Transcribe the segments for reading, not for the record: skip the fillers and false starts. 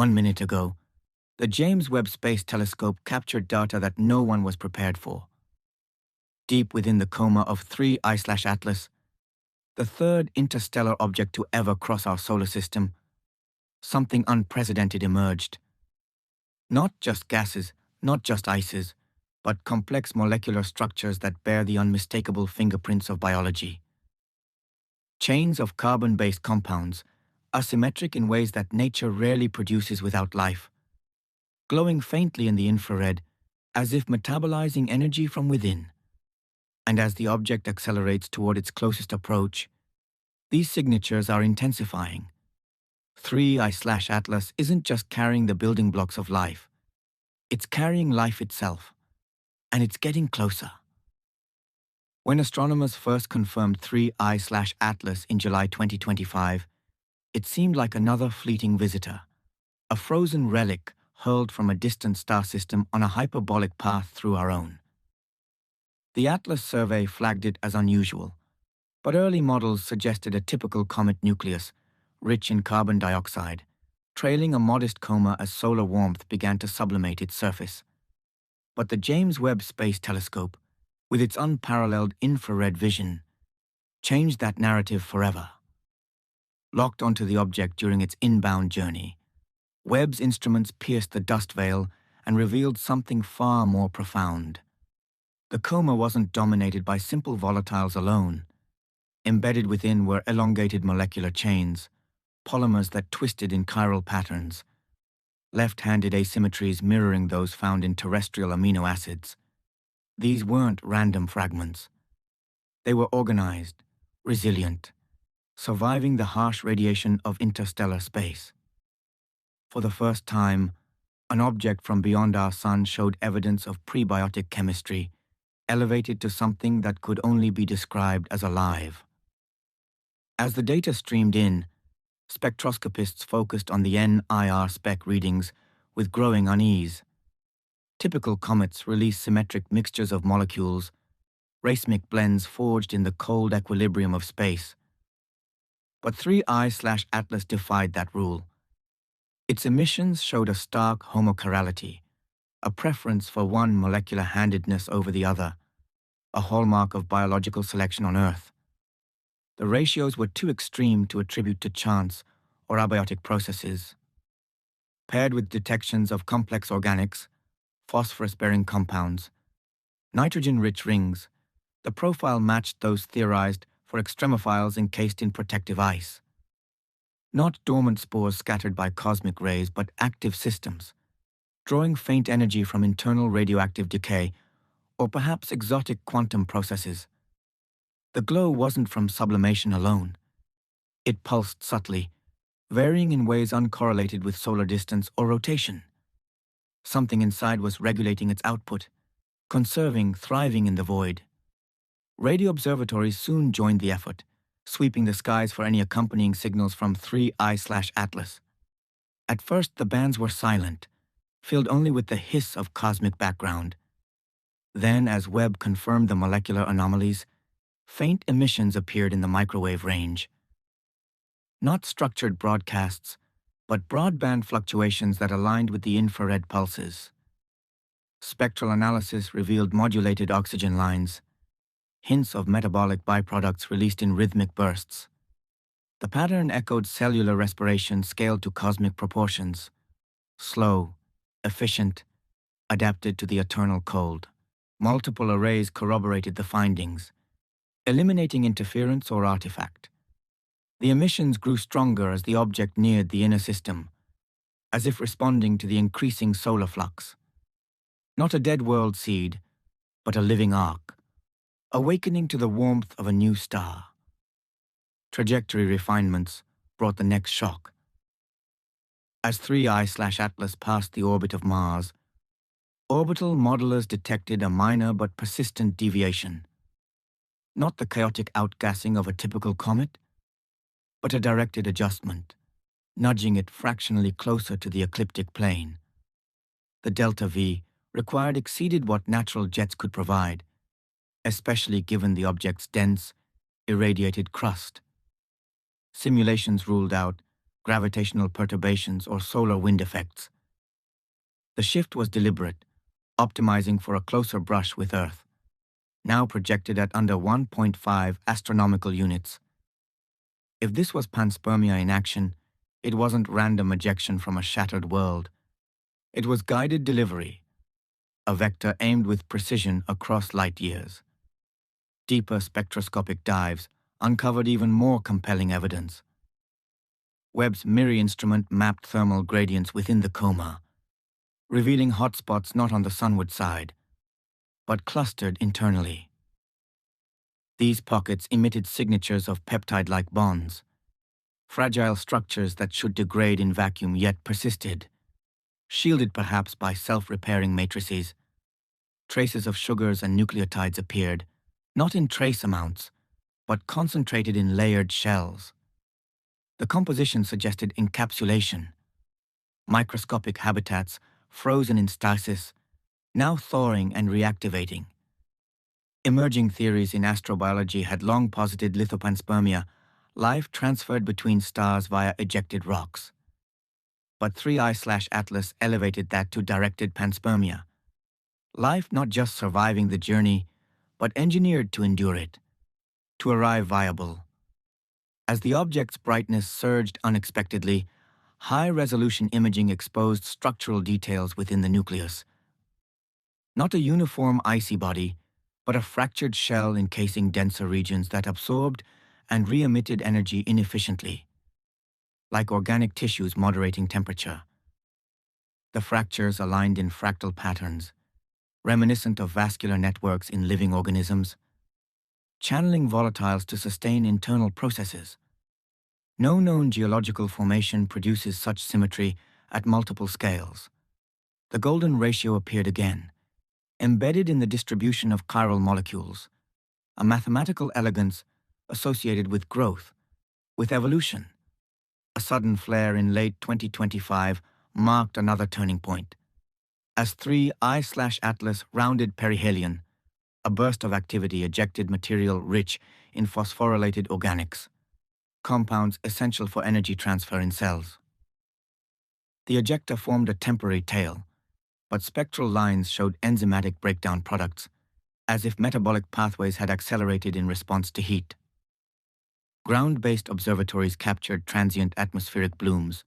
1 minute ago, the James Webb Space Telescope captured data that no one was prepared for. Deep within the coma of 3I/Atlas, the third interstellar object to ever cross our solar system, something unprecedented emerged. Not just gases, not just ices, but complex molecular structures that bear the unmistakable fingerprints of biology. Chains of carbon-based compounds, asymmetric in ways that nature rarely produces without life, glowing faintly in the infrared, as if metabolizing energy from within. And as the object accelerates toward its closest approach, these signatures are intensifying. 3I/Atlas isn't just carrying the building blocks of life, it's carrying life itself, and it's getting closer. When astronomers first confirmed 3I/Atlas in July 2025, it seemed like another fleeting visitor, a frozen relic hurled from a distant star system on a hyperbolic path through our own. The Atlas survey flagged it as unusual, but early models suggested a typical comet nucleus, rich in carbon dioxide, trailing a modest coma as solar warmth began to sublimate its surface. But the James Webb Space Telescope, with its unparalleled infrared vision, changed that narrative forever. Locked onto the object during its inbound journey, Webb's instruments pierced the dust veil and revealed something far more profound. The coma wasn't dominated by simple volatiles alone. Embedded within were elongated molecular chains, polymers that twisted in chiral patterns, left-handed asymmetries mirroring those found in terrestrial amino acids. These weren't random fragments. They were organized, resilient, surviving the harsh radiation of interstellar space. For the first time, an object from beyond our sun showed evidence of prebiotic chemistry, elevated to something that could only be described as alive. As the data streamed in, spectroscopists focused on the NIR spec readings with growing unease. Typical comets release symmetric mixtures of molecules, racemic blends forged in the cold equilibrium of space. But 3I/Atlas defied that rule. Its emissions showed a stark homochirality, a preference for one molecular handedness over the other, a hallmark of biological selection on Earth. The ratios were too extreme to attribute to chance or abiotic processes. Paired with detections of complex organics, phosphorus-bearing compounds, nitrogen-rich rings, the profile matched those theorized for extremophiles encased in protective ice. Not dormant spores scattered by cosmic rays, but active systems, drawing faint energy from internal radioactive decay or perhaps exotic quantum processes. The glow wasn't from sublimation alone. It pulsed subtly, varying in ways uncorrelated with solar distance or rotation. Something inside was regulating its output, conserving, thriving in the void. Radio observatories soon joined the effort, sweeping the skies for any accompanying signals from 3I/Atlas. At first, the bands were silent, filled only with the hiss of cosmic background. Then, as Webb confirmed the molecular anomalies, faint emissions appeared in the microwave range. Not structured broadcasts, but broadband fluctuations that aligned with the infrared pulses. Spectral analysis revealed modulated oxygen lines, hints of metabolic byproducts released in rhythmic bursts. The pattern echoed cellular respiration scaled to cosmic proportions, slow, efficient, adapted to the eternal cold. Multiple arrays corroborated the findings, eliminating interference or artifact. The emissions grew stronger as the object neared the inner system, as if responding to the increasing solar flux. Not a dead world seed, but a living arc, awakening to the warmth of a new star. Trajectory refinements brought the next shock. As 3I/Atlas passed the orbit of Mars, orbital modelers detected a minor but persistent deviation. Not the chaotic outgassing of a typical comet, but a directed adjustment, nudging it fractionally closer to the ecliptic plane. The delta V required exceeded what natural jets could provide, especially given the object's dense, irradiated crust. Simulations ruled out gravitational perturbations, or solar wind effects. The shift was deliberate, optimizing for a closer brush with Earth, now projected at under 1.5 astronomical units. If this was panspermia in action, it wasn't random ejection from a shattered world. It was guided delivery, a vector aimed with precision across light years. Deeper spectroscopic dives uncovered even more compelling evidence. Webb's MIRI instrument mapped thermal gradients within the coma, revealing hotspots not on the sunward side, but clustered internally. These pockets emitted signatures of peptide-like bonds, fragile structures that should degrade in vacuum yet persisted, shielded perhaps by self-repairing matrices. Traces of sugars and nucleotides appeared, not in trace amounts, but concentrated in layered shells. The composition suggested encapsulation, microscopic habitats frozen in stasis, now thawing and reactivating. Emerging theories in astrobiology had long posited lithopanspermia, life transferred between stars via ejected rocks. But 3I/Atlas elevated that to directed panspermia. Life not just surviving the journey, but engineered to endure it, to arrive viable. As the object's brightness surged unexpectedly, high-resolution imaging exposed structural details within the nucleus. Not a uniform icy body, but a fractured shell encasing denser regions that absorbed and re-emitted energy inefficiently, like organic tissues moderating temperature. The fractures aligned in fractal patterns, reminiscent of vascular networks in living organisms, channeling volatiles to sustain internal processes. No known geological formation produces such symmetry at multiple scales. The golden ratio appeared again, embedded in the distribution of chiral molecules, a mathematical elegance associated with growth, with evolution. A sudden flare in late 2025 marked another turning point. As 3I/Atlas rounded perihelion, a burst of activity ejected material rich in phosphorylated organics, compounds essential for energy transfer in cells. The ejecta formed a temporary tail, but spectral lines showed enzymatic breakdown products, as if metabolic pathways had accelerated in response to heat. Ground-based observatories captured transient atmospheric blooms,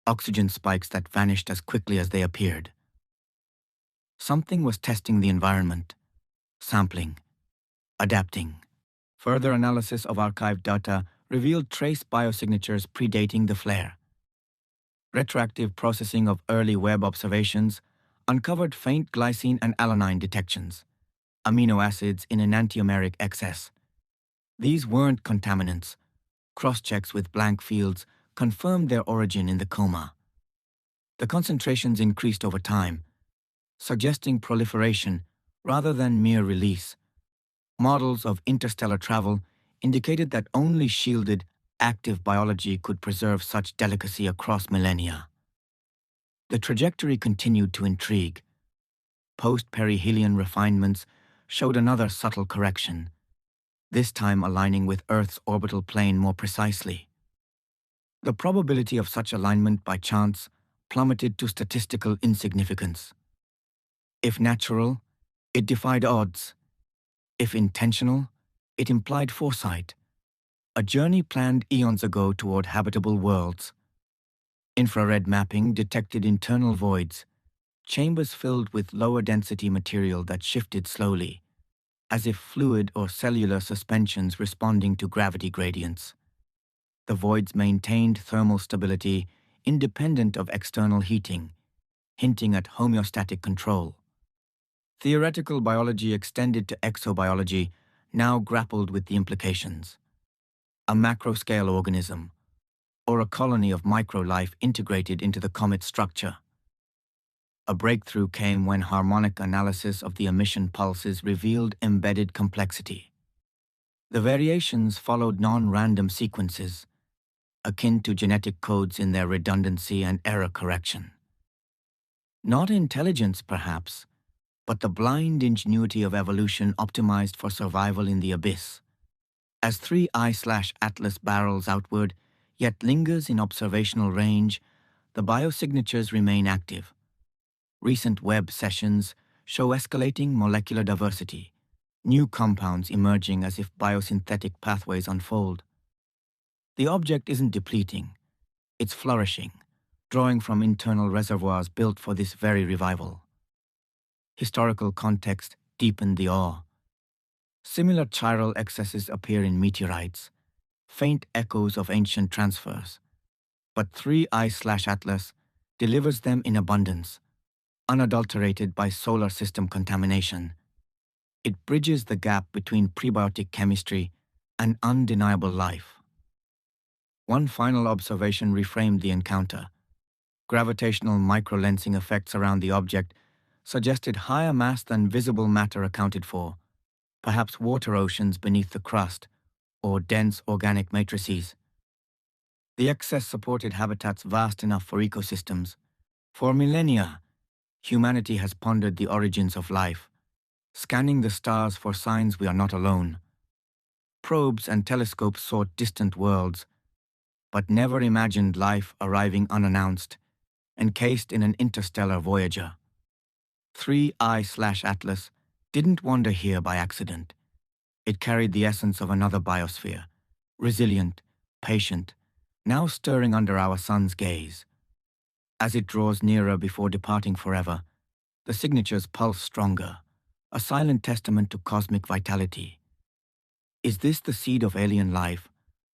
oxygen spikes that vanished as quickly as they appeared. Something was testing the environment, sampling, adapting. Further analysis of archived data revealed trace biosignatures predating the flare. Retroactive processing of early Webb observations uncovered faint glycine and alanine detections, amino acids in enantiomeric excess. These weren't contaminants. Cross-checks with blank fields confirmed their origin in the coma. The concentrations increased over time, suggesting proliferation rather than mere release. Models of interstellar travel indicated that only shielded, active biology could preserve such delicacy across millennia. The trajectory continued to intrigue. Post-perihelion refinements showed another subtle correction, this time aligning with Earth's orbital plane more precisely. The probability of such alignment by chance plummeted to statistical insignificance. If natural, it defied odds. If intentional, it implied foresight, a journey planned eons ago toward habitable worlds. Infrared mapping detected internal voids, chambers filled with lower density material that shifted slowly, as if fluid or cellular suspensions responding to gravity gradients. The voids maintained thermal stability independent of external heating, hinting at homeostatic control. Theoretical biology extended to exobiology now grappled with the implications. A macroscale organism, or a colony of microlife integrated into the comet's structure. A breakthrough came when harmonic analysis of the emission pulses revealed embedded complexity. The variations followed non-random sequences, akin to genetic codes in their redundancy and error correction. Not intelligence, perhaps, but the blind ingenuity of evolution optimized for survival in the abyss. As 3I/Atlas barrels outward, yet lingers in observational range, the biosignatures remain active. Recent Webb sessions show escalating molecular diversity, new compounds emerging as if biosynthetic pathways unfold. The object isn't depleting, it's flourishing, drawing from internal reservoirs built for this very revival. Historical context deepened the awe. Similar chiral excesses appear in meteorites, faint echoes of ancient transfers. But 3I/Atlas delivers them in abundance, unadulterated by solar system contamination. It bridges the gap between prebiotic chemistry and undeniable life. One final observation reframed the encounter. Gravitational microlensing effects around the object suggested higher mass than visible matter accounted for, perhaps water oceans beneath the crust or dense organic matrices. The excess supported habitats vast enough for ecosystems. For millennia, humanity has pondered the origins of life, scanning the stars for signs we are not alone. Probes and telescopes sought distant worlds, but never imagined life arriving unannounced, encased in an interstellar Voyager. 3I/Atlas didn't wander here by accident. It carried the essence of another biosphere, resilient, patient, now stirring under our sun's gaze. As it draws nearer before departing forever, the signatures pulse stronger, a silent testament to cosmic vitality. Is this the seed of alien life,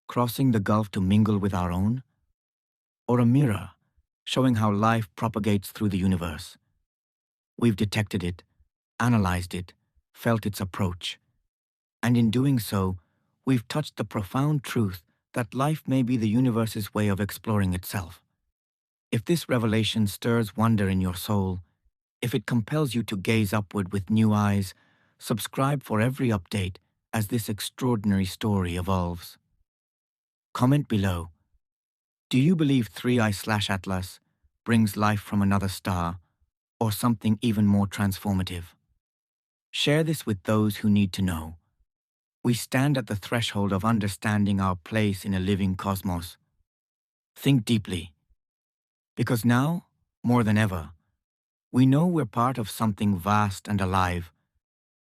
crossing the gulf to mingle with our own? Or a mirror, showing how life propagates through the universe? We've detected it, analyzed it, felt its approach. And in doing so, we've touched the profound truth that life may be the universe's way of exploring itself. If this revelation stirs wonder in your soul, if it compels you to gaze upward with new eyes, subscribe for every update as this extraordinary story evolves. Comment below. Do you believe 3I/Atlas brings life from another star, or something even more transformative? Share this with those who need to know. We stand at the threshold of understanding our place in a living cosmos. Think deeply, because now, more than ever, we know we're part of something vast and alive,